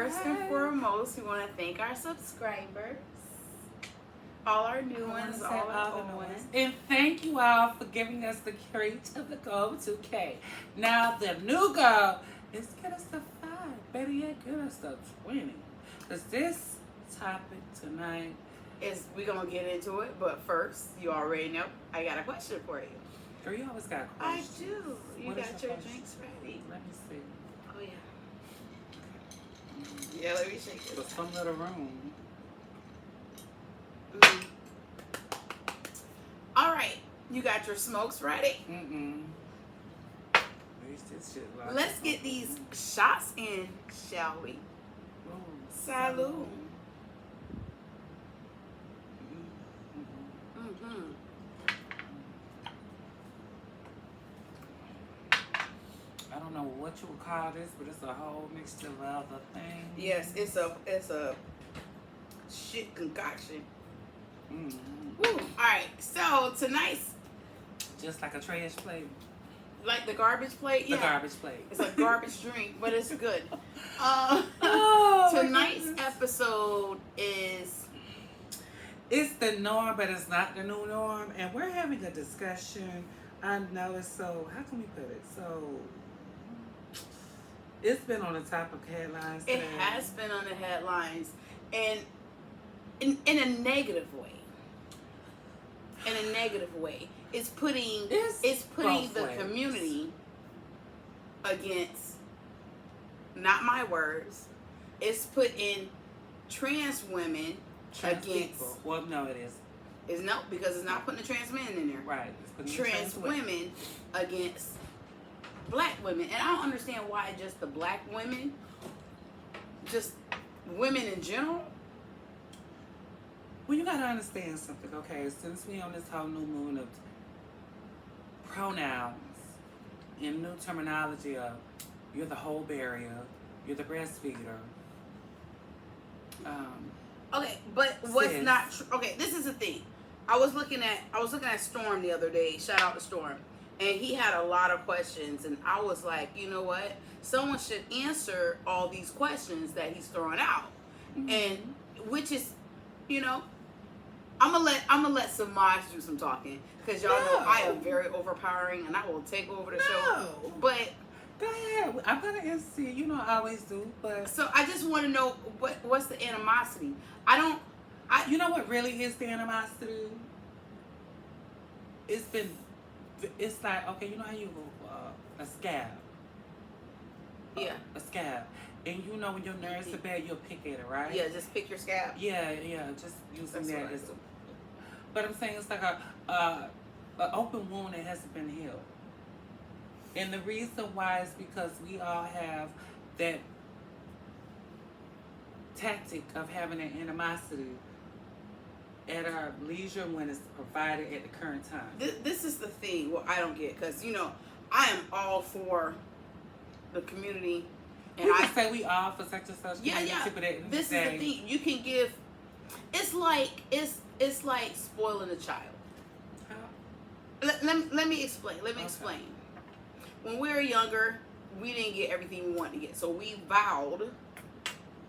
First and foremost, we want to thank our subscribers. All our new ones, all our old ones. And thank you all for giving us the treat of the goal to K. Now, the new goal is get us to 5. Better yet, get us to 20. Because this topic tonight is, we're going to get into it. But first, you already know, I got a question for you. Girl, you always got a question. I do. You got your drinks ready. Let me see. Oh, yeah. Yeah, let me shake it. For some little room. All right, you got your smokes ready? Let's get these shots in, shall we? Salud. I don't know what you would call this, but it's a whole mixture of other things. Yes, it's a shit concoction. Woo. All right, so tonight's just like a trash plate, like the garbage plate. The garbage plate. It's a garbage drink, but it's good. Tonight's episode is it's the norm, but it's not the new norm, and we're having a discussion. I know it's so. How can we put it? So it's been on the top of headlines. It has been on the headlines, and in a negative way. In a negative way, it's putting the community against, not my words, it's putting trans women against people. Well, no, it is. It's no, because it's not putting the trans men in there. Right. It's trans women against black women, and I don't understand why just the black women, just women in general. Well, you gotta understand something, okay? Since we on this whole new moon of pronouns and new terminology of you're the whole barrier, you're the breastfeeder. Okay, but what's not true? Okay, this is the thing. I was looking at Storm the other day. Shout out to Storm, and he had a lot of questions, and I was like, you know what? Someone should answer all these questions that he's throwing out, and which is, you know. I'm gonna let Semaj do some talking, because y'all know I am very overpowering and I will take over the show. But go ahead, I'm gonna answer you. You know I always do. But so I just want to know what's the animosity. You know what really is the animosity? It's like, okay, you know how you go a scab. Yeah. A scab. And you know when your nerves are bad, you'll pick at it, right? Yeah, just pick your scab. Yeah, just using that as. But I'm saying it's like a open wound that hasn't been healed. And the reason why is because we all have that tactic of having an animosity at our leisure when it's provided at the current time. This is the thing. Well, I don't get, because, you know, I am all for the community. And I say we all for such and such. Yeah. This is the thing. You can give. It's like spoiling a child. How? Let me explain. Let me explain. When we were younger, we didn't get everything we wanted to get, so we vowed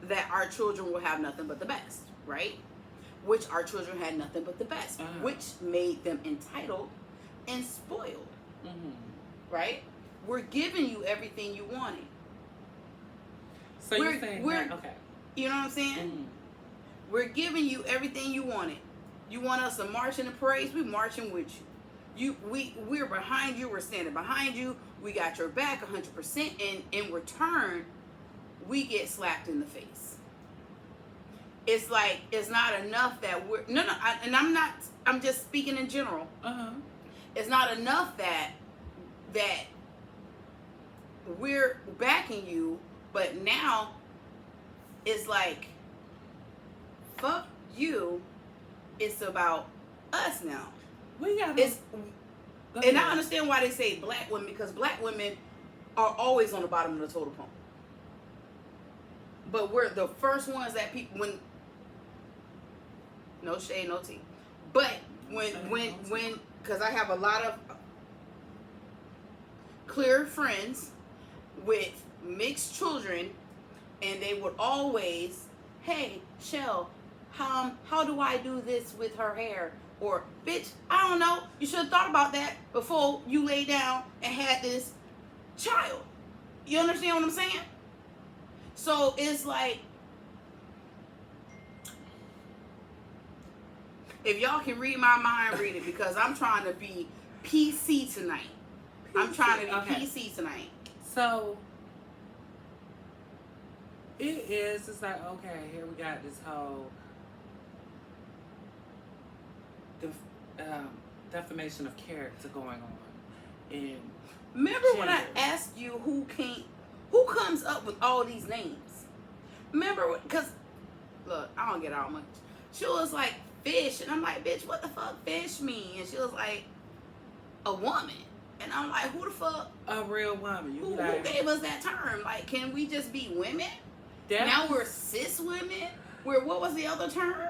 that our children will have nothing but the best, right? Which our children had nothing but the best, which made them entitled and spoiled, right? We're giving you everything you wanted. So you're saying that, okay. You know what I'm saying? We're giving you everything you wanted. You want us to march in the parades? We're marching with you. We're behind you. We're standing behind you. We got your back 100%. And in return, we get slapped in the face. It's like, it's not enough that we're... No, I'm just speaking in general. It's not enough that we're backing you, but now it's like, fuck you. It's about us now. And I understand why they say black women, because black women are always on the bottom of the totem pole. But we're the first ones that people, when, no shade, no tea. But when, because I have a lot of clear friends with mixed children, and they would always, hey, Shell, how do I do this with her hair? Or, bitch, I don't know. You should have thought about that before you lay down and had this child. You understand what I'm saying? So it's like, if y'all can read my mind, read it, because I'm trying to be PC tonight. I'm trying to be PC tonight. So it's like, okay, here we got this whole defamation of character going on. And remember when I asked you who comes up with all these names? Remember, because look, I don't get out much. She was like, fish, and I'm like, bitch, what the fuck fish mean? And she was like, a woman. And I'm like, who the fuck? A real woman. Who gave us that term? Like, can we just be women? Now we're cis women? What was the other term?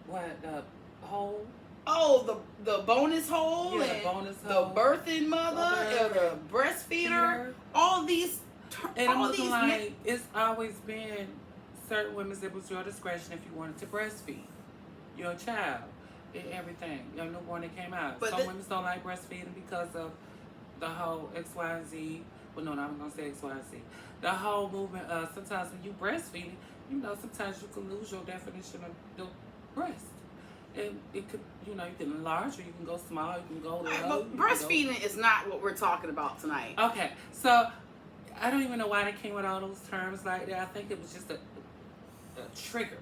What, the hole? Oh, the bonus hole, yeah, and the bonus hole, the birthing mother, or the breastfeeder, all these. And I'm looking like it's always been certain women's, it was your discretion if you wanted to breastfeed your child and everything, your newborn that came out. But some women don't like breastfeeding because of the whole X, Y, and Z. Well, no, I'm going to say X, Y, and Z. The whole movement of sometimes when you breastfeed, you know, sometimes you can lose your definition of the breast. And it could, you know, you can enlarge or you can go small, you can go low. But breastfeeding is not what we're talking about tonight. Okay, so I don't even know why they came with all those terms like that. I think it was just a trigger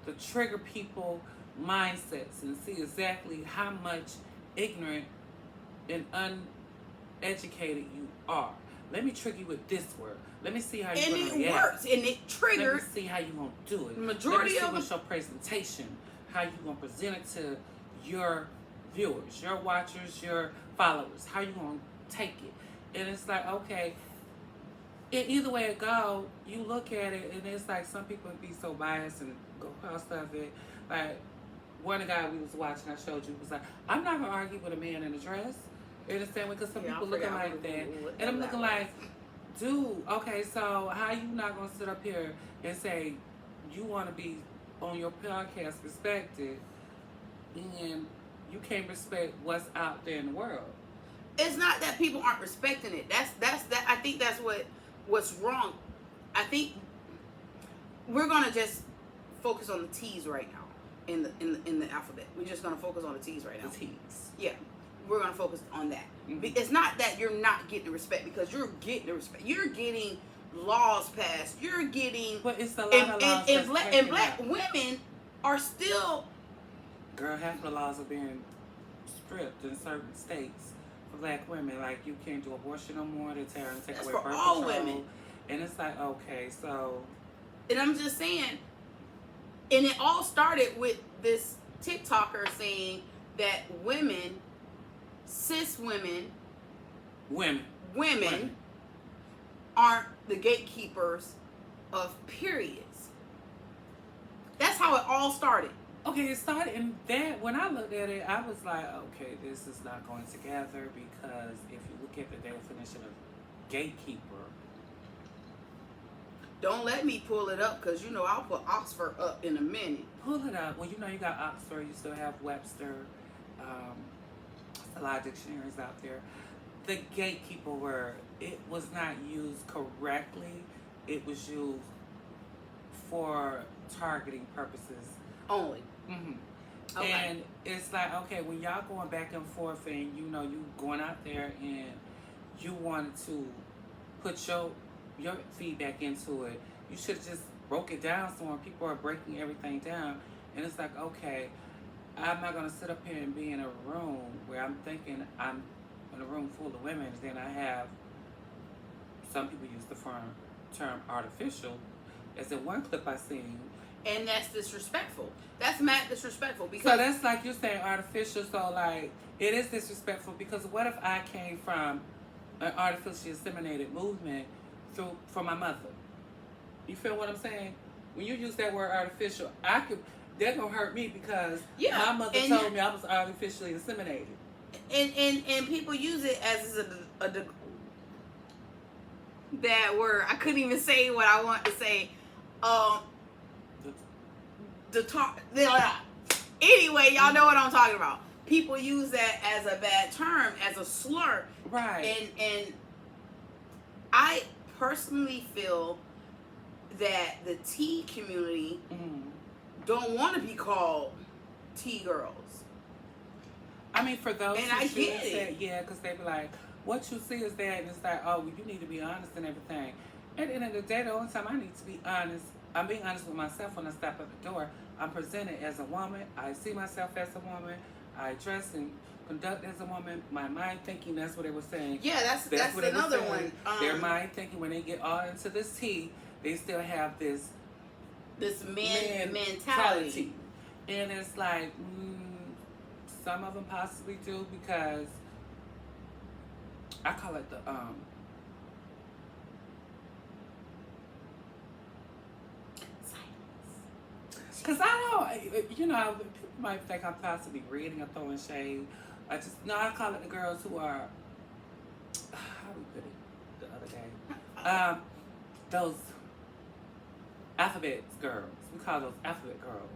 to trigger people mindsets and see exactly how much ignorant and uneducated you are. Let me trigger you with this word. Let me see how you're going to react. And it works, and it triggers. Let me see how you're going to do it. Majority Let me see what's your presentation, how you're going to present it to your viewers, your watchers, your followers, how you going to take it. And it's like, okay, either way it go, you look at it, and it's like some people be so biased and go across stuff it. Like, one guy we was watching, I showed you, was like, I'm not going to argue with a man in a dress. You understand? Because some people looking like that. And I'm looking like, dude, okay, so how you not going to sit up here and say you want to be on your podcast respected and you can't respect what's out there in the world? It's not that people aren't respecting it. That's I think that's what's wrong. I think we're gonna just focus on the T's right now in the alphabet. We're just gonna focus on the T's right now. The T's. Yeah, we're gonna focus on that. Mm-hmm. It's not that you're not getting the respect, because you're getting the respect. You're getting laws passed. You're getting. But it's a lot of laws. And black women are still. Girl, half the laws are being stripped in certain states for black women. Like, you can't do abortion no more. They're tearing, take away birth control. All women. And it's like, okay, so. And I'm just saying, and it all started with this TikToker saying that women, cis women aren't the gatekeepers of periods. That's how it all started. Okay, it started in that. When I looked at it, I was like, okay, this is not going together, because if you look at the definition of gatekeeper. Don't let me pull it up, because you know I'll put Oxford up in a minute. Pull it up. Well, you know you got Oxford, you still have Webster. A lot of dictionaries out there. The gatekeeper word, it was not used correctly. It was used for targeting purposes only. Mm-hmm. Okay. And it's like, okay, when y'all going back and forth and you know you going out there and you wanted to put your feedback into it, you should have just broke it down. So when people are breaking everything down, and it's like, okay, I'm not gonna sit up here and be in a room where I'm thinking I'm in a room full of women, and then I have some people use the term artificial, as in one clip I seen. And that's disrespectful. That's mad disrespectful, because so that's like you're saying artificial. So like it is disrespectful, because what if I came from an artificially inseminated movement from my mother? You feel what I'm saying? When you use that word artificial, they're gonna hurt me, because my mother told me I was artificially inseminated. And people use it as that were, I couldn't even say what I want to say. Anyway, y'all know what I'm talking about. People use that as a bad term, as a slur. Right. And I personally feel that the T community don't want to be called T girls. I mean, for those and who I get it, yeah, because they be like, what you see is that, and it's like, oh, well, you need to be honest and everything. At the end of the day, the only time I need to be honest, I'm being honest with myself when I step at the door. I'm presented as a woman. I see myself as a woman. I dress and conduct as a woman. My mind thinking, that's what they were saying. Yeah, that's what another one. Their mind thinking, when they get all into this T, they still have this man mentality. And it's like, some of them possibly do, because I call it the because I don't, people might think I'm possibly reading or throwing shade. I call it the girls who are, how do we put it the other day? Those alphabet girls. We call those alphabet girls.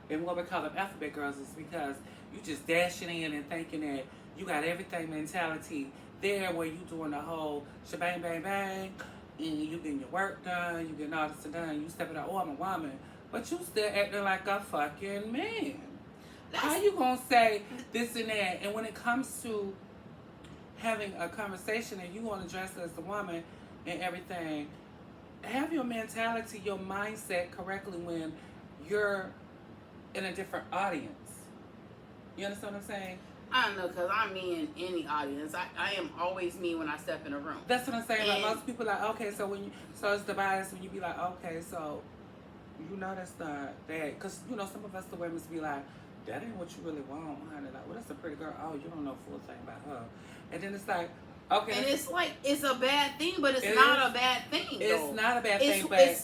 And what we call them alphabet girls is because you just dashing in and thinking that you got everything mentality there, where you doing the whole shebang, bang, bang, and you getting your work done, you getting all this done, you stepping out, oh, I'm a woman. But you still acting like a fucking man. How you gonna say this and that? And when it comes to having a conversation and you want to dress as a woman and everything, have your mentality, your mindset correctly when you're in a different audience. You understand what I'm saying? I don't know, because I'm me in any audience. I am always me when I step in a room. That's what I'm saying. Like, most people are like, okay, so it's the bias when you be like, okay, so that's not that, because some of us the women be like, that ain't what you really want, honey. Like, well, that's a pretty girl. Oh, you don't know full thing about her. And then it's like, okay, and it's like, it's a bad thing, but it's not a bad thing. It's not a bad thing, but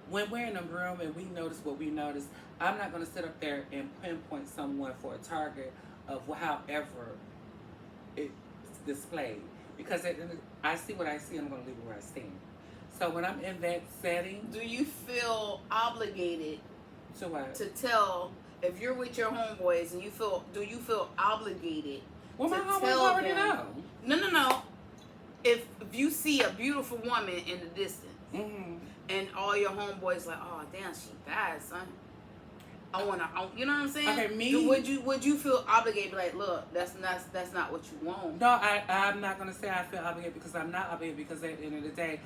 when we're in a room and we notice what we notice, I'm not going to sit up there and pinpoint someone for a target of however it's displayed, because I see what I see, I'm going to leave it where I stand. So when I'm in that setting, do you feel obligated to what? To tell, if you're with your homeboys and do you feel obligated to my homeboys already know? No. If you see a beautiful woman in the distance, and all your homeboys like, oh damn, she bad, son. You know what I'm saying? Okay, me. Would you feel obligated? Like, look, that's not what you want. No, I'm not gonna say I feel obligated, because I'm not obligated, because at the end of the day,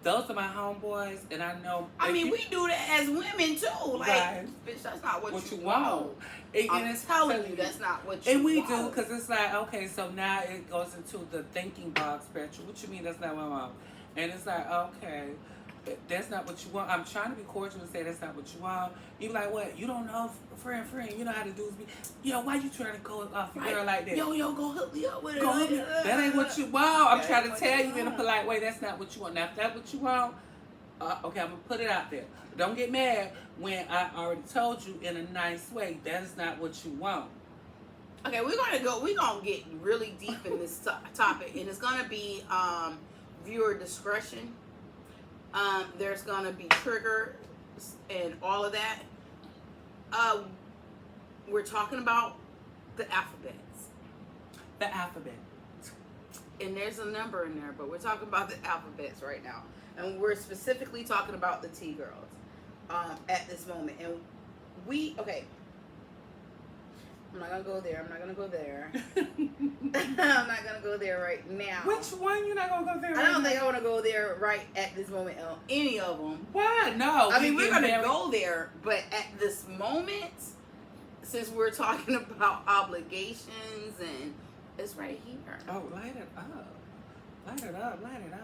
those are my homeboys, and I know. I mean, we do that as women too. Like, right. Bitch, that's not what you want. I'm telling you, that's not what you want. And we do, because it's like, okay, so now it goes into the thinking box spectrum. What you mean that's not what I want? And it's like, okay, that's not what you want. I'm trying to be cordial and say that's not what you want. You be like, what? You don't know, friend, you know how to do this. Why you trying to go off your girl like that? Yo, go hook me up with it. That ain't what you want. I'm trying to tell you in a polite way, that's not what you want. Now, if that's what you want, okay, I'm going to put it out there. Don't get mad when I already told you in a nice way, that is not what you want. Okay, we're going to get really deep in this topic, and it's going to be viewer discretion. There's going to be triggers and all of that. We're talking about the alphabets. The alphabet. And there's a number in there, but we're talking about the alphabets right now. And we're specifically talking about the T girls at this moment. And I'm not going to go there. I'm not going to go there right now. Which one you not going to go there? I don't think I want to go there right at this moment on any of them. Why? No. I mean, we're going to go there, but at this moment, since we're talking about obligations, and it's right here. Oh, light it up. Light it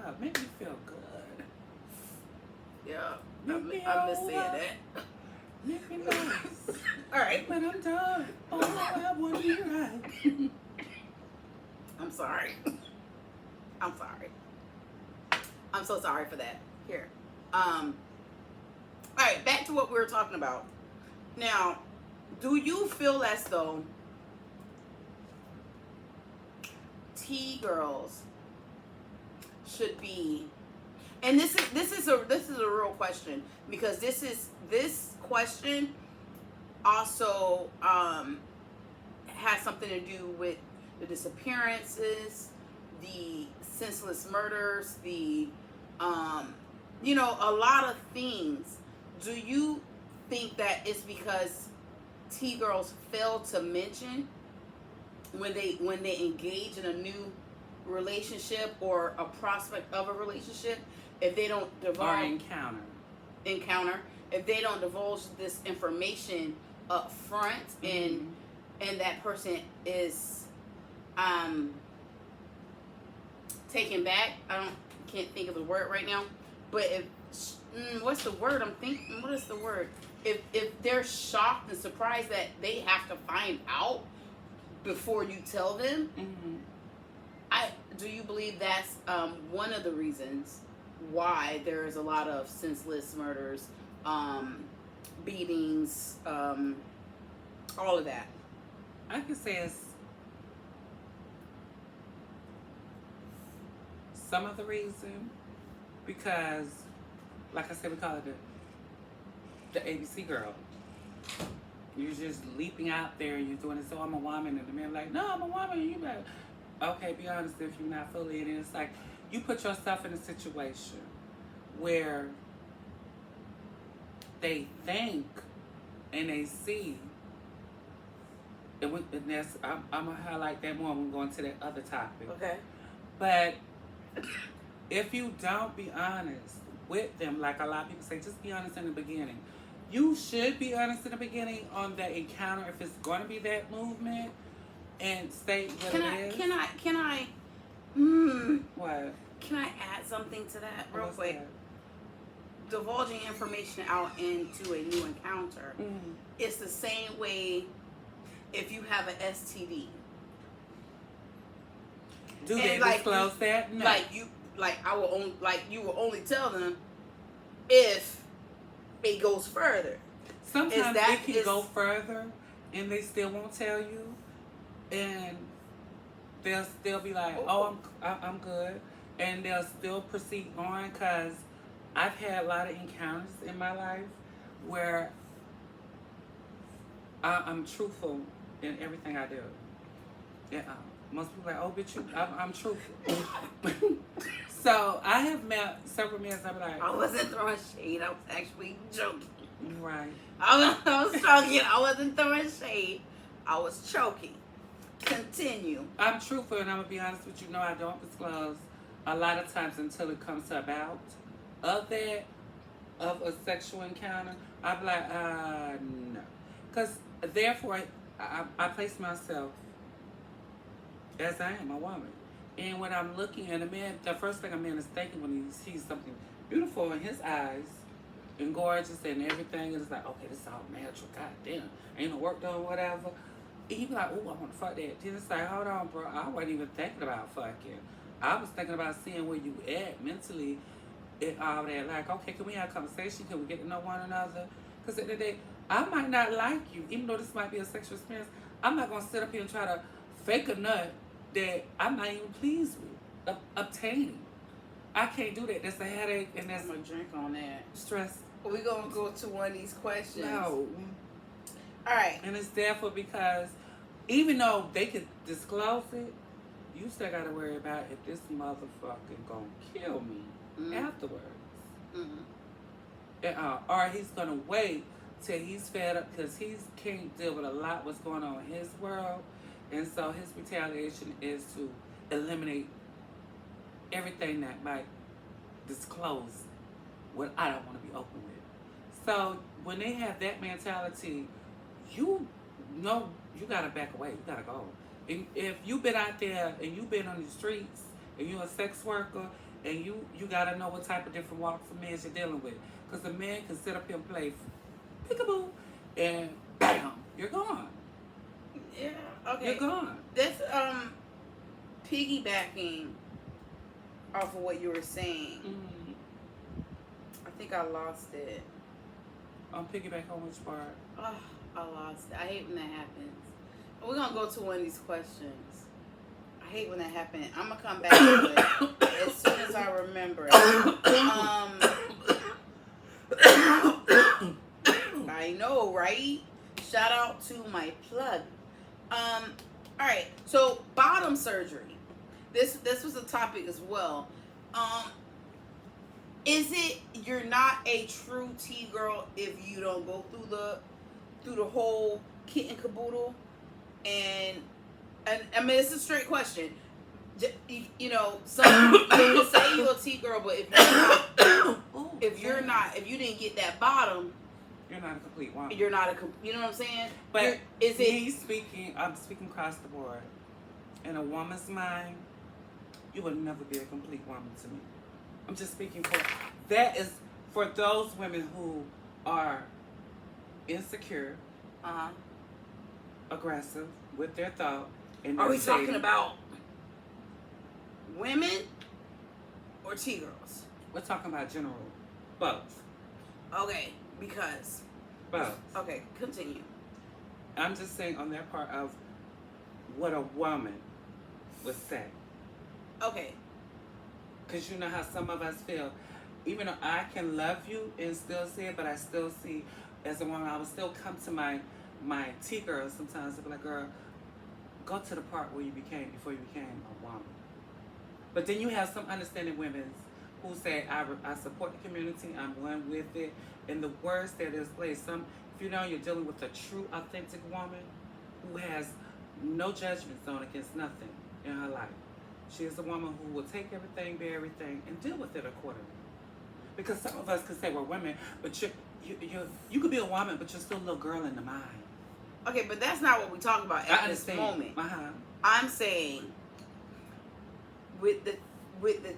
up. Make me feel good. Yeah. I'm just saying that. Make me nice. All right. When I'm done, all I want to be right. I'm sorry. I'm so sorry for that. Here. All right, back to what we were talking about. Now, do you feel as though T girls should be, and this is a real question, because this question also has something to do with the disappearances, the senseless murders, the a lot of things. Do you think that it's because T-girls fail to mention when they engage in a new relationship or a prospect of a relationship, if they don't divulge or encounter, if they don't divulge this information up front, and that person is taken back? Can't think of the word right now, but if what's the word I'm thinking? What is the word? If they're shocked and surprised that they have to find out before you tell them, do you believe that's one of the reasons why there is a lot of senseless murders, beatings, all of that? I could say it's some of the reason, because, like I said, we call it the ABC girl. You're just leaping out there and you're doing it. So I'm a woman, and the man like, no, I'm a woman. And you like, okay, be honest if you're not fully in it. It's like you put yourself in a situation where they think and they see. And that's, I'm gonna highlight that more when we go into that other topic. Okay. But if you don't be honest with them, like a lot of people say, just be honest in the beginning. You should be honest in the beginning on the encounter if it's going to be that movement, and state what it is. Can I? What? Can I add something to that real What's quick? that? Divulging information out into a new encounter. It's the same way if you have an STD. Do they disclose that? No. You will only tell them if it goes further. Sometimes it can go further and they still won't tell you, and they'll still be like, oh, I'm good, and they'll still proceed on, because I've had a lot of encounters in my life where I'm truthful in everything I do. Yeah, most people are like, oh, bitch, I'm truthful. So I have met several men that be like, I wasn't throwing shade. I was actually joking. Right. I was joking. I wasn't throwing shade. I was choking. Continue. I'm truthful, and I'm going to be honest with you. No, I don't disclose a lot of times until it comes to about of a sexual encounter. I'm like, no. Because therefore, I place myself as I am, a woman. And when I'm looking at a man, the first thing a man is thinking when he sees something beautiful in his eyes and gorgeous and everything, it's like, okay, this is all natural. God damn, ain't no work done, whatever. And he be like, oh, I want to fuck that. Then it's like, hold on, bro. I wasn't even thinking about fucking. I was thinking about seeing where you at mentally and all that. Like, okay, can we have a conversation? Can we get to know one another? Because at the end of the day, I might not like you, even though this might be a sexual experience. I'm not going to sit up here and try to fake a nut that I'm not even pleased with obtaining. I can't do that. That's a headache, and that's I'm gonna drink on that. Stress. We're gonna go to one of these questions. No. All right. And it's therefore because even though they could disclose it, you still gotta worry about if this motherfucker gonna kill me afterwards. Or he's gonna wait till he's fed up, because he can't deal with a lot what's going on in his world. And so his retaliation is to eliminate everything that might disclose what I don't want to be open with. So when they have that mentality, you know you got to back away. You got to go. And if you've been out there and you've been on the streets and you're a sex worker, and you got to know what type of different walks of men you're dealing with. Because a man can sit up here and play peekaboo and bam, you're gone. Yeah. Okay. You're gone. That's piggybacking off of what you were saying. I think I lost it. I'm piggyback on which part? Oh, I lost it. I hate when that happens. We're gonna go to one of these questions. I hate when that happens. I'm gonna come back to it as soon as I was a topic as well. Is it you're not a true T girl if you don't go through the whole kit and caboodle? And I mean, it's a straight question. You know, some you say you're a T girl, but if you didn't get that bottom, you're not a complete woman. You're not you know what I'm saying? But I'm speaking across the board. In a woman's mind, you will never be a complete woman to me. I'm just speaking that is for those women who are insecure, aggressive with their thought. And are we talking about women or T girls? We're talking about general, both. Okay, because both. Okay, continue. I'm just saying on their part of what a woman would say. Okay. Because you know how some of us feel. Even though I can love you and still see it, but I still see, as a woman, I will still come to my T girls sometimes and be like, girl, go to the part where before you became a woman. But then you have some understanding women who say, I support the community, I'm one with it. And the words that is placed, if you know you're dealing with a true, authentic woman who has no judgment zone against nothing in her life. She is a woman who will take everything, bear everything, and deal with it accordingly. Because some of us could say we're women, but you could be a woman, but you're still a little girl in the mind. Okay, but that's not what we're talking about at this moment. I'm saying with the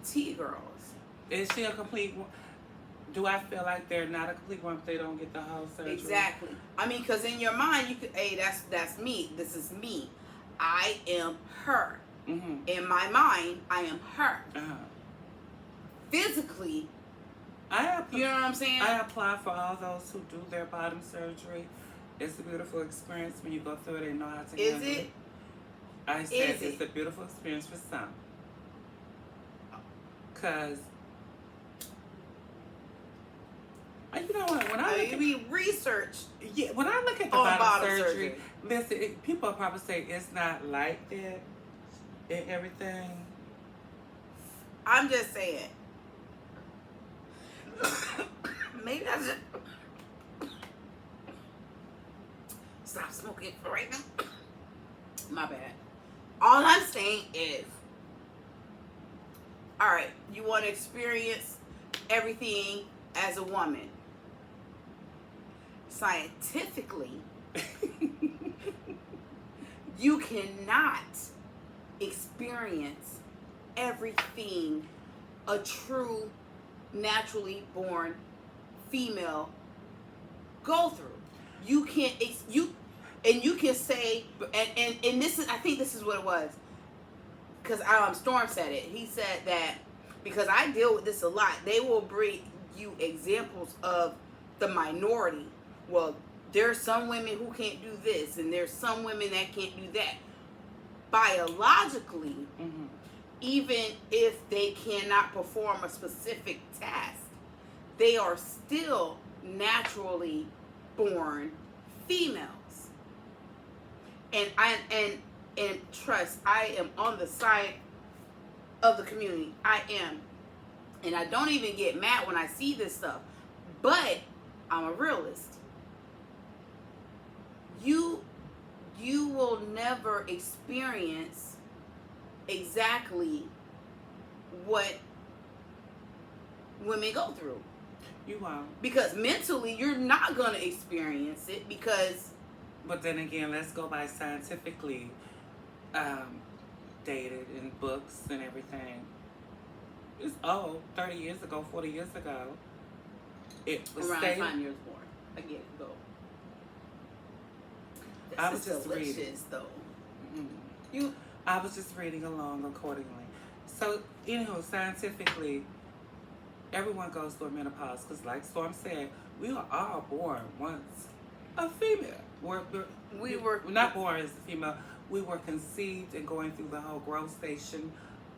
T girls. Is she a complete? Do I feel like they're not a complete woman if they don't get the whole surgery? Exactly. I mean, because in your mind you could, hey, that's me. This is me. I am her. Mm-hmm. In my mind, I am her. Physically, you know what I'm saying? I apply for all those who do their bottom surgery. It's a beautiful experience when you go through it and know how to handle it. I said it's a beautiful experience for some. Because, you know what? When I research. Yeah, when I look at the bottom surgery, listen, people probably say it's not like that. And everything. I'm just saying. Maybe I should stop smoking for right now. My bad. All I'm saying is, all right, you want to experience everything as a woman. Scientifically, you cannot experience everything a true naturally born female go through. You can't you can say and this is, I think this is what it was, because Storm said it. He said that because I deal with this a lot, they will bring you examples of the minority. Well, there's some women who can't do this and there's some women that can't do that. Biologically, even if they cannot perform a specific task, they are still naturally born females. And trust, I am on the side of the community. I am. And I don't even get mad when I see this stuff. But I'm a realist. You will never experience exactly what women go through. You won't. Because mentally, you're not going to experience it because... But then again, let's go by scientifically dated in books and everything. It's 30 years ago, 40 years ago. It was around the time you were born. I get it, though. I was just delicious, reading. Though. Mm-hmm. I was just reading along accordingly. So, anywho, scientifically, everyone goes through a menopause because, like Storm said, we are all born once a female. We were not born as a female. We were conceived and going through the whole growth station,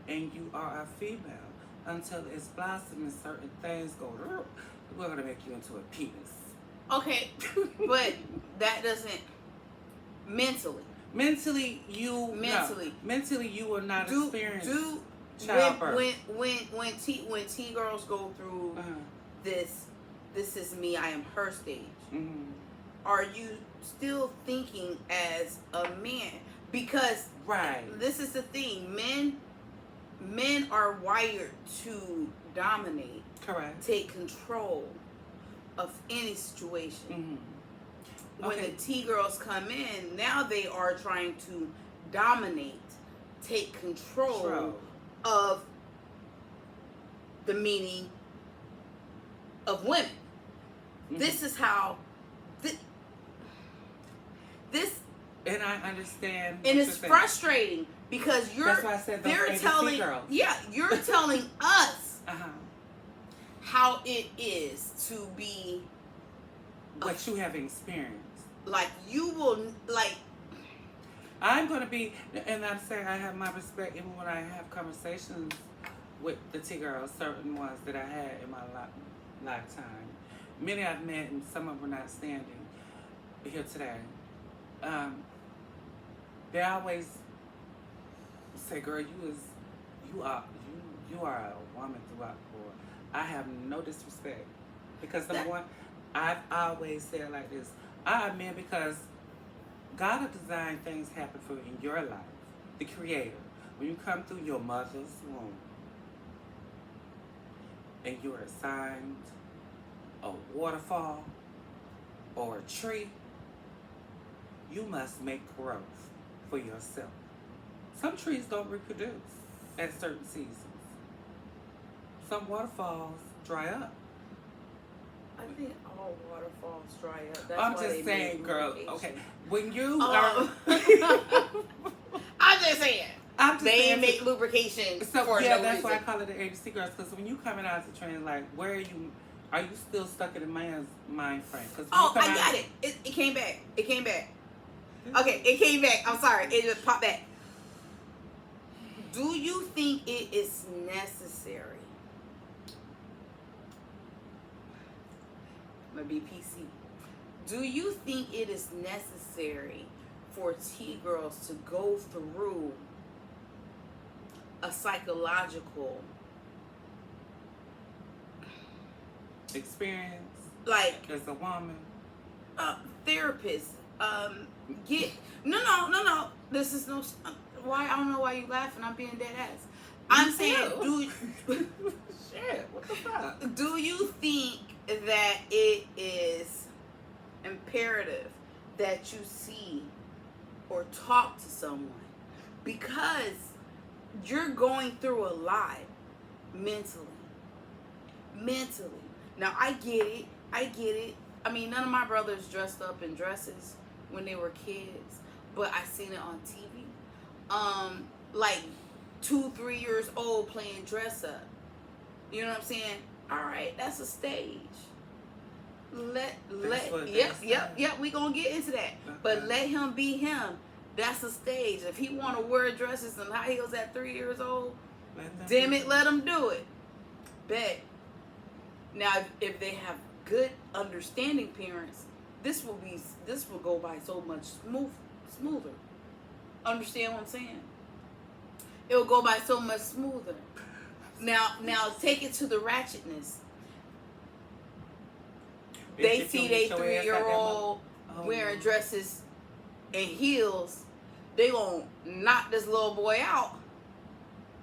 and you are a female until it's blossoming. Certain things go. We're gonna make you into a penis. Okay, but that doesn't mentally. Mentally, you will not experience. childbirth. When T girls go through this is me, I am her stage. Mm-hmm. Are you still thinking as a man? Because this is the thing, men are wired to dominate, correct, take control of any situation. Mm-hmm. When the T girls come in, now they are trying to dominate, take control of the meaning of women. Mm-hmm. This is how this and I understand, and it's frustrating because that's why I said they're telling girls. Yeah, you're telling us how it is to be what you have experienced. Like you will I'm going to be, and I'm saying I have my respect even when I have conversations with the T girls, certain ones that I had in my lifetime. Many I've met, and some of them are not standing here today. They always say, "Girl, you are a woman throughout the world." I have no disrespect because number one, I've always said like this: I am man because God has designed things happen for you in your life, the Creator. When you come through your mother's womb and you're assigned a waterfall or a tree, you must make growth for yourself. Some trees don't reproduce at certain seasons. Some waterfalls dry up. I think all waterfalls dry up. That's I'm why just saying, girl. Okay, when you are, I'm just saying. They make lubrication. So for yeah, no that's reason. why I call it the ABC girls. Because when you coming out as a trans, like, where are you? Are you still stuck in a man's mind frame? I got it. It came back. It came back. Okay, it came back. I'm sorry. It just popped back. Do you think it is necessary? I'm gonna be PC. Do you think it is necessary for T girls to go through a psychological experience, like as a woman, therapist? No. This is no. Why? I don't know why you laughing. I'm being dead ass. I'm saying, shit. What the fuck? Do you think that it is imperative that you see or talk to someone because you're going through a lot mentally? Now I get it. I mean, none of my brothers dressed up in dresses when they were kids, but I seen it on TV. Like 2-3 years old playing dress up. You know what I'm saying? All right, that's a stage. Yep. We gonna get into that, okay. But let him be him. That's a stage. If he want to wear dresses and high heels at 3 years old, let him do it. Bet. Now, if they have good understanding parents, this will go by so much smoother. Understand what I'm saying? It will go by so much smoother. Now take it to the ratchetness. They see they 3-year-old wearing dresses and heels, they gonna knock this little boy out.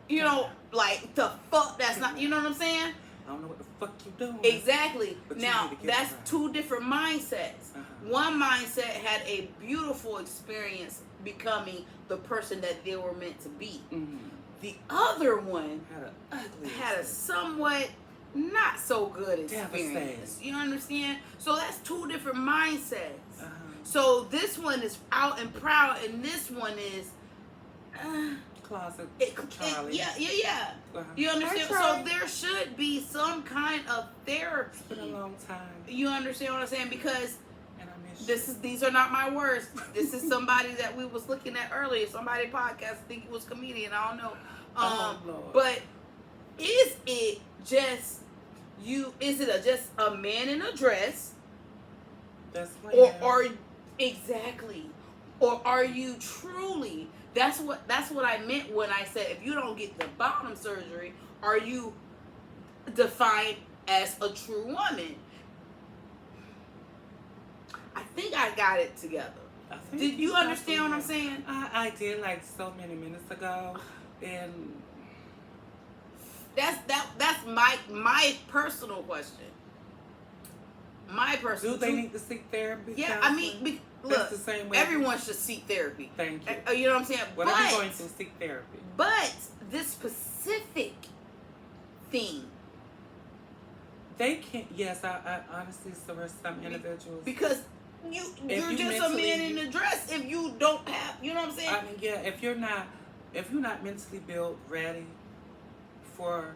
You know, like the fuck. That's not. You know what I'm saying? I don't know what the fuck you doing. Exactly. Now that's two different mindsets. One mindset had a beautiful experience becoming the person that they were meant to be. Mm-hmm. The other one had a somewhat not so good experience. You understand? So that's two different mindsets. So this one is out and proud, and this one is closet Charlie. Yeah. You understand? So there should be some kind of therapy. It's been a long time. You understand what I'm saying? Because these are not my words. This is somebody that we was looking at earlier. Somebody podcast, I think it was comedian. I don't know. But is it just you? Is it just a man in a dress? That's or exactly? Or are you truly That's what I meant when I said if you don't get the bottom surgery, are you defined as a true woman? I think I got it together. Did you understand what I'm saying? I did, like, so many minutes ago, and that's my personal question. My personal. Do they need to seek therapy? Yeah, counseling? I mean, look, the same way everyone should seek therapy. Thank you. You know what I'm saying? What are you going to seek therapy? But this specific thing. They can't. Yes, I honestly there are some individuals because you're just a man in a dress if you don't have. You know what I'm saying? I mean, yeah. If you're not mentally built, ready for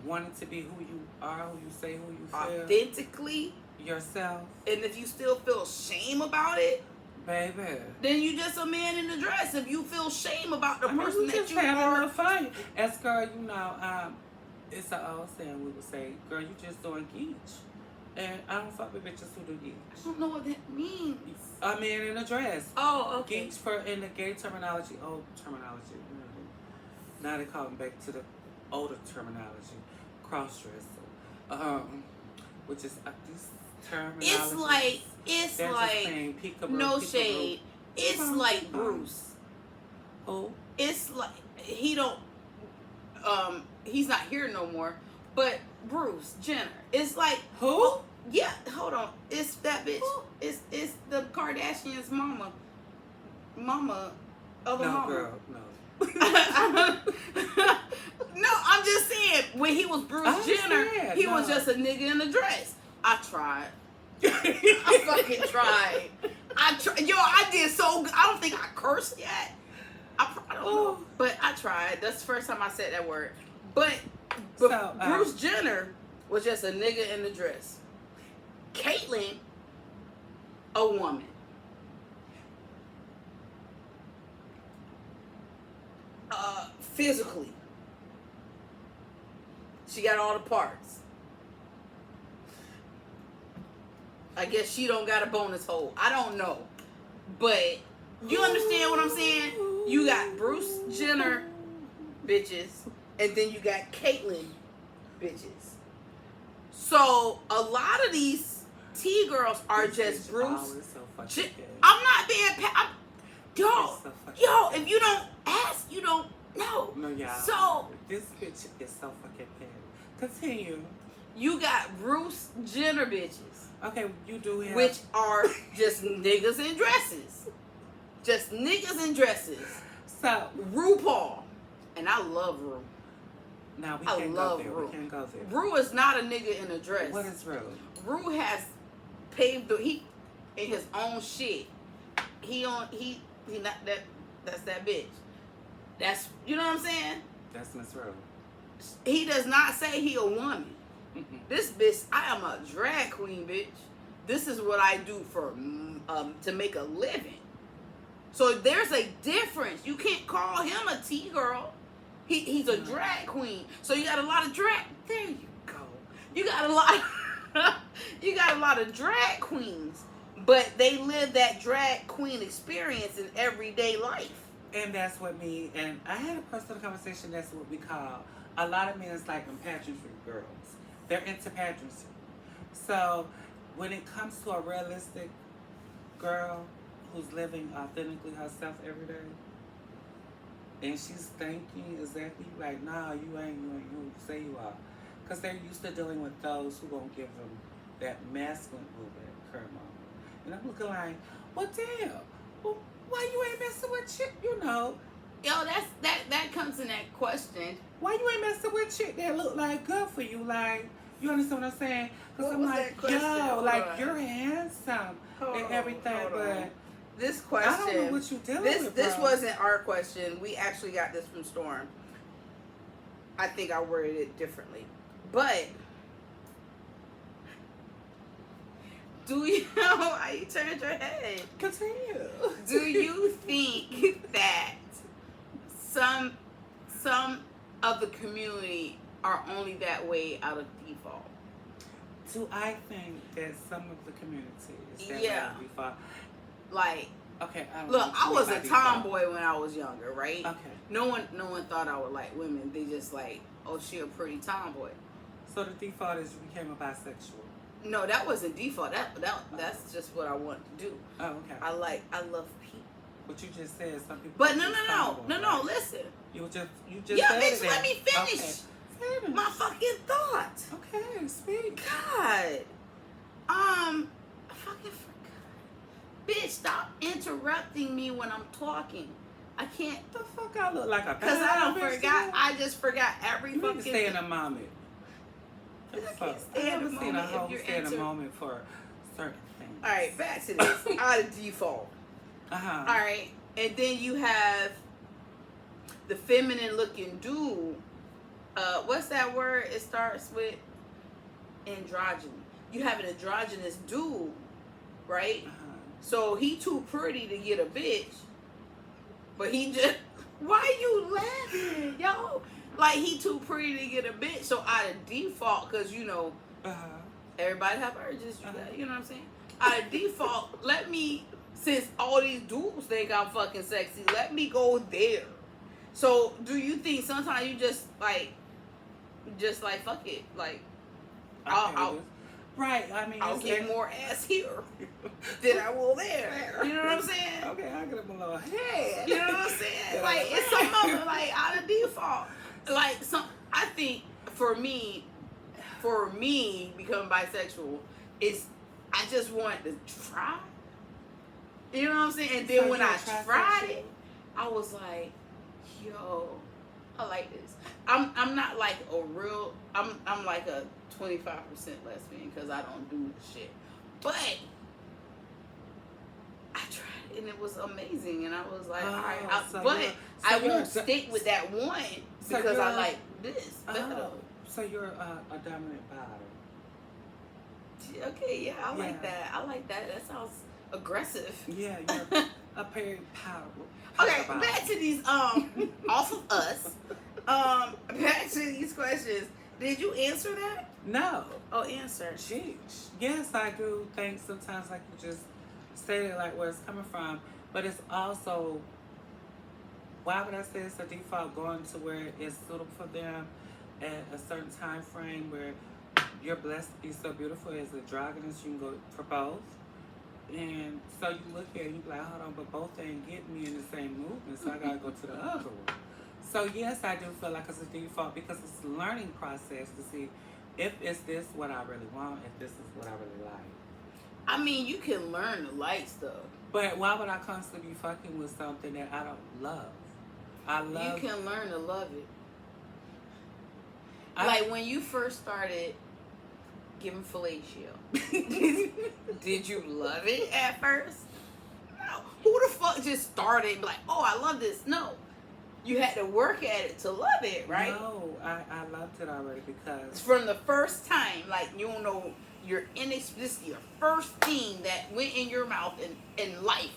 wanting to be who you are, who you say, who you feel, authentically yourself, and if you still feel shame about it, baby, then you just a man in a dress. If you feel shame about the person that you are, fun. As girl, you know, it's an old saying we would say, girl, you just doing geech. And I don't fuck with bitches who do geech. I don't know what that means. A man in a dress. Oh, okay. Geech in the gay terminology, old terminology. Now they call them back to the older terminology, cross-dresser. Which is this terminology. It's like no shade. It's like Bruce. Who? It's like he don't. He's not here no more. But Bruce Jenner. It's like who? Oh, yeah, hold on. It's that bitch. Who? It's the Kardashians' mama. Mama of a no, mama. Girl, no. No, I'm just saying when he was Bruce Jenner, he was just a nigga in a dress. I tried. I fucking tried. I did so good. I don't think I cursed yet. I don't know. But I tried. That's the first time I said that word. But Bruce Jenner was just a nigga in the dress. Caitlyn, a woman. Physically. She got all the parts. I guess she don't got a bonus hole. I don't know. But you understand what I'm saying? You got Bruce Jenner bitches, and then you got Caitlyn bitches. So a lot of these T girls are just Bruce. I'm not being yo, if you don't ask, you don't know. No, y'all. So this bitch is so fucking petty. Continue. You got Bruce Jenner bitches. Okay, you do have. Which are just niggas in dresses. Just niggas in dresses. So RuPaul. And I love Ru. No, we can't go there. We can't go there. Ru is not a nigga in a dress. What is Ru? Ru has paved the in his own shit. He not that. That's that bitch. That's, you know what I'm saying? That's Miss Ru. He does not say he a woman. Mm-mm. This bitch, I am a drag queen, bitch. This is what I do for to make a living. So there's a difference. You can't call him a T girl. He's a drag queen. So you got a lot of drag. There you go. You got a lot. You got a lot of drag queens, but they live that drag queen experience in everyday life. And that's what and I had a personal conversation. That's what we call a lot of men is like pageantry girls. They're into pageantry. So when it comes to a realistic girl who's living authentically herself every day, and she's thinking exactly like, nah, you ain't who you say you are. Because they're used to dealing with those who won't give them that masculine movement current moment. And I'm looking like, well, damn, well, why you ain't messing with chick, you know? Yo, that comes in that question. Why you ain't messing with chick that look like good for you? Like, you understand what I'm saying? Because I'm like, yo, like, you're handsome and everything, but this question, I don't know what you dealing with, This wasn't our question. We actually got this from Storm. I think I worded it differently. But do you know how you turned your head? Continue. Do you think that some of the community are only that way out of default? Do I think that some of the community is that way Yeah. out of default? Like, Okay, I don't Look, know what I you was mean a by default. tomboy when I was younger, right? Okay. No one thought I would like women. They just like, oh, she a pretty tomboy. So the default is you became a bisexual. No, that wasn't default. That's just what I wanted to do. Oh, okay. I love people. But you just said some people. But no. Listen. You just Yeah, said bitch. it Let me finish. Okay. Finish. My fucking thought. Okay, speak. God. I fucking forgot. Bitch, stop interrupting me when I'm talking. I can't. The fuck I look like a Because I don't forgot. I just forgot every you fucking need to stay in a moment. I can't stay in a moment if you're stay in a moment for certain things. All right, back to this. Out of default. Uh-huh. All right, and then you have the feminine looking dude. What's that word? It starts with androgyny. You have an androgynous dude, right? Uh-huh. So he too pretty to get a bitch, but he just. Why you laughing, yo? Like he too pretty to get a bitch. So out of default, because you know, everybody have urges. You know what I'm saying? Out of default, let me. Since all these dudes think I'm fucking sexy, let me go there. So, do you think sometimes you just like fuck it, like right? I mean, I'll get more ass here than I will there. You know what I'm saying? Okay, I get a little head. You know what I'm saying? Like it's some of them like out of default. Like I think for me becoming bisexual is I just wanted to try. You know what I'm saying? And then when I tried it, I was like, yo, I like this. I'm not like a real I'm like a 25% lesbian because I don't do shit. But I tried it and it was amazing and I was like, all right, I won't stick with that one because I like this better. So you're a dominant bottom. Okay, yeah, I like that. I like that. That sounds aggressive. Yeah, you're a very powerful. Okay, back to these off of us. Back to these questions. Did you answer that? No. Oh, answer. Sheesh. Yes, I do think sometimes like you just stated like where it's coming from, but it's also why would I say it's a default going to where it's suitable for them at a certain time frame where you're blessed to be so beautiful as androgynous, you can go for both. And so you look at it and you be like, hold on, but both ain't getting me in the same movement, so I gotta go to the other one. So yes, I do feel like it's a default because it's a learning process to see if is this what I really want, if this is what I really like. I mean, you can learn to like stuff. But why would I constantly be fucking with something that I don't love? You can learn to love it. Like when you first started giving fellatio, did you love it at first? No. Who the fuck just started and be like, oh, I love this? No. You had to work at it to love it, right? No, I loved it already because from the first time, like you don't know, this is your first thing that went in your mouth in life,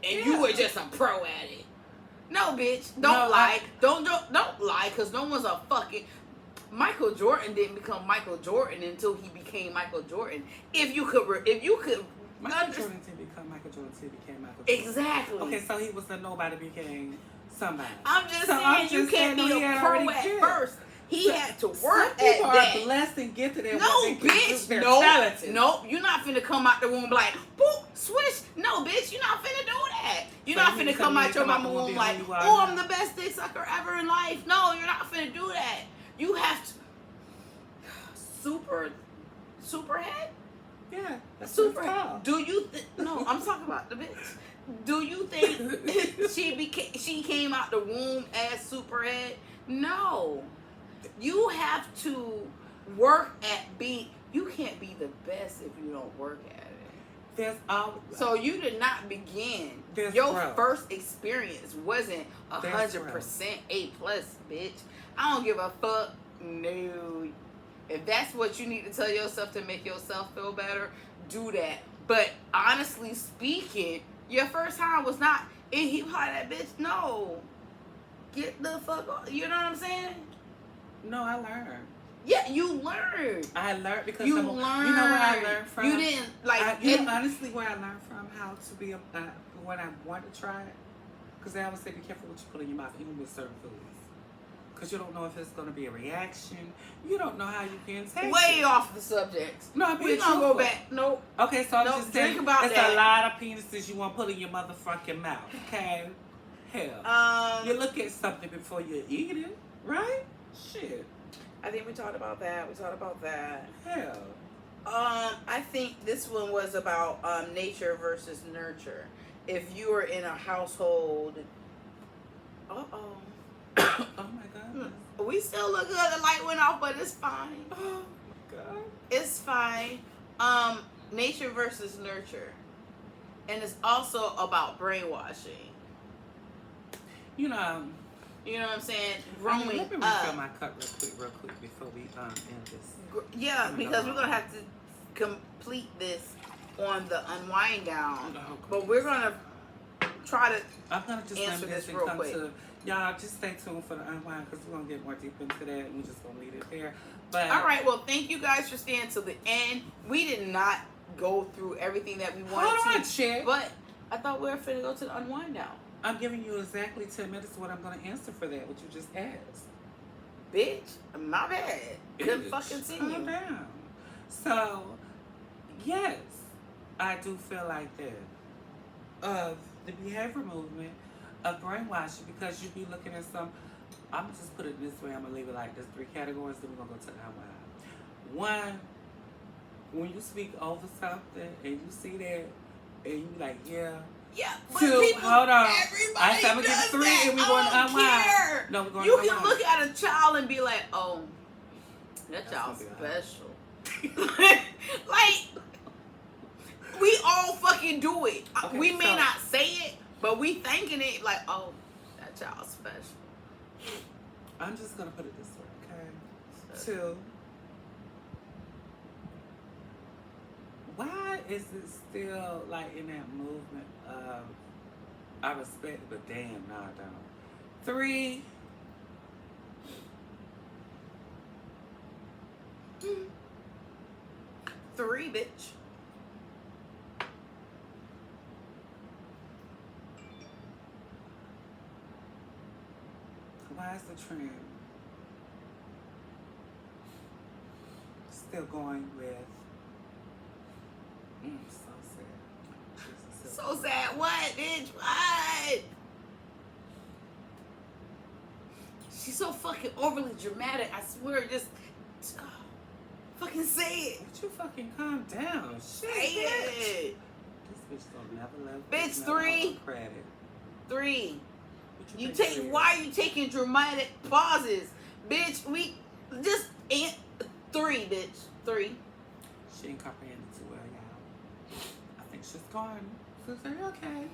and you were just a pro at it. No, bitch, don't lie. Don't lie, cause no one's a fucking. Michael Jordan didn't become Michael Jordan until he became Michael Jordan. If you could, Michael Jordan didn't become Michael Jordan until he became Michael Jordan. Exactly. Okay, so he was a nobody became somebody. I'm just saying you can't be a pro at first. He had to work at that. People are blessed and gifted at no, bitch. Nope. You're not finna come out the womb like, boop, swish. No, bitch. You're not finna do that. You're not finna come out your mama womb like, oh, I'm the best dick sucker ever in life. No, you're not finna do that. You have to. Super head? Yeah. Super head. Do you no, I'm talking about the bitch. Do you think she came out the womb as superhead? No. You have to work at you can't be the best if you don't work at it. So you did not begin. Your first experience wasn't 100% A+, bitch. I don't give a fuck. No. If that's what you need to tell yourself to make yourself feel better, do that. But honestly speaking, your first time was not, and he probably that bitch. No. Get the fuck off. You know what I'm saying? No, I learned. Yeah, you learned. I learned because you learned. You know where I learned from? You didn't like. Honestly, where I learned from how to be when I want to try it, because they always say be careful what you put in your mouth, even with certain foods, because you don't know if it's going to be a reaction. You don't know how you can take Way it. off the subject. No, I'm we're gonna go back. Nope. Okay, so I'm nope. just saying, about there's that. a lot of penises you want to put in your motherfucking mouth. Okay, hell, you look at something before you eat it, right? Shit. I think we talked about that. Hell. I think this one was about nature versus nurture. If you are in a household, oh my God, we still look good. The light went off, but it's fine. Oh my God, it's fine. Nature versus nurture, and it's also about brainwashing. You know what I'm saying? Growing let me refill my cup real quick before we end this. Yeah, because we're gonna have to complete this on the unwind down, but we're gonna try to. I'm gonna just answer this real quick. Y'all just stay tuned for the unwind because we're gonna get more deep into that, and we're just gonna leave it there. But all right, well, thank you guys for staying till the end. We did not go through everything that we wanted to, but I thought we were finna go to the unwind now. I'm giving you exactly 10 minutes what I'm going to answer for that, what you just asked. Bitch, my bad. Couldn't fucking see you. Calm down. So, yes, I do feel like that. Of the behavior movement, of brainwashing, because you be looking at some, I'm going to just put it this way, I'm going to leave it like this, 3 categories, then we're going to go to the unwind. One, when you speak over something, and you see that, and you be like, yeah. Yeah, but 2, hold on. I said I'm gonna get 3 and we're going to unwind. No, we're going to unwind. You can look at a child and be like, oh, that child's special. Like, we all fucking do it. Okay, we may not say it, but we thinking it like, oh, that child's special. I'm just gonna put it this way, okay? 2. Why is it still like in that movement of I respect it, but damn, no, I don't. 3. Mm. 3, bitch. Why is the trend still going with? So sad. So sad. What, bitch? What? She's so fucking overly dramatic. I swear, just fucking say it. Would you fucking calm down? Say it. This bitch don't never love. Bitch, 3. Credit. 3. Why are you taking dramatic pauses? Bitch, we just ain't 3, bitch. 3. She ain't comprehended too well, y'all. I think she's gone. So say, okay.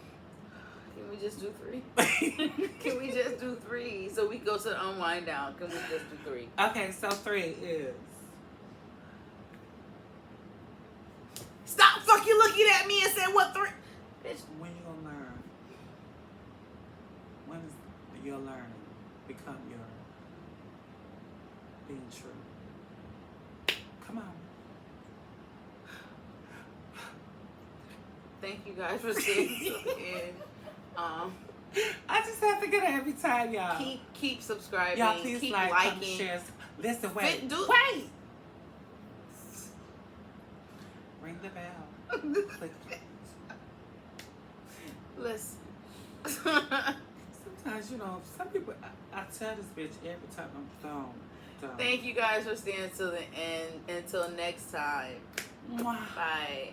Can we just do 3? Can we just do 3? So we go to the unwind down. Can we just do 3? Okay, so 3 is. Stop fucking looking at me and saying what 3? Bitch. When you gonna learn? When is your learning become your being true? Come on. Thank you guys for staying to the end. I just have to get it every time, y'all. Keep subscribing. Y'all please keep like, liking. comment, share. Listen, wait. Wait. Ring the bell. Click it. Listen. Sometimes, some people, I tell this bitch every time I'm done. Thank you guys for staying to the end. Until next time. Mwah. Bye.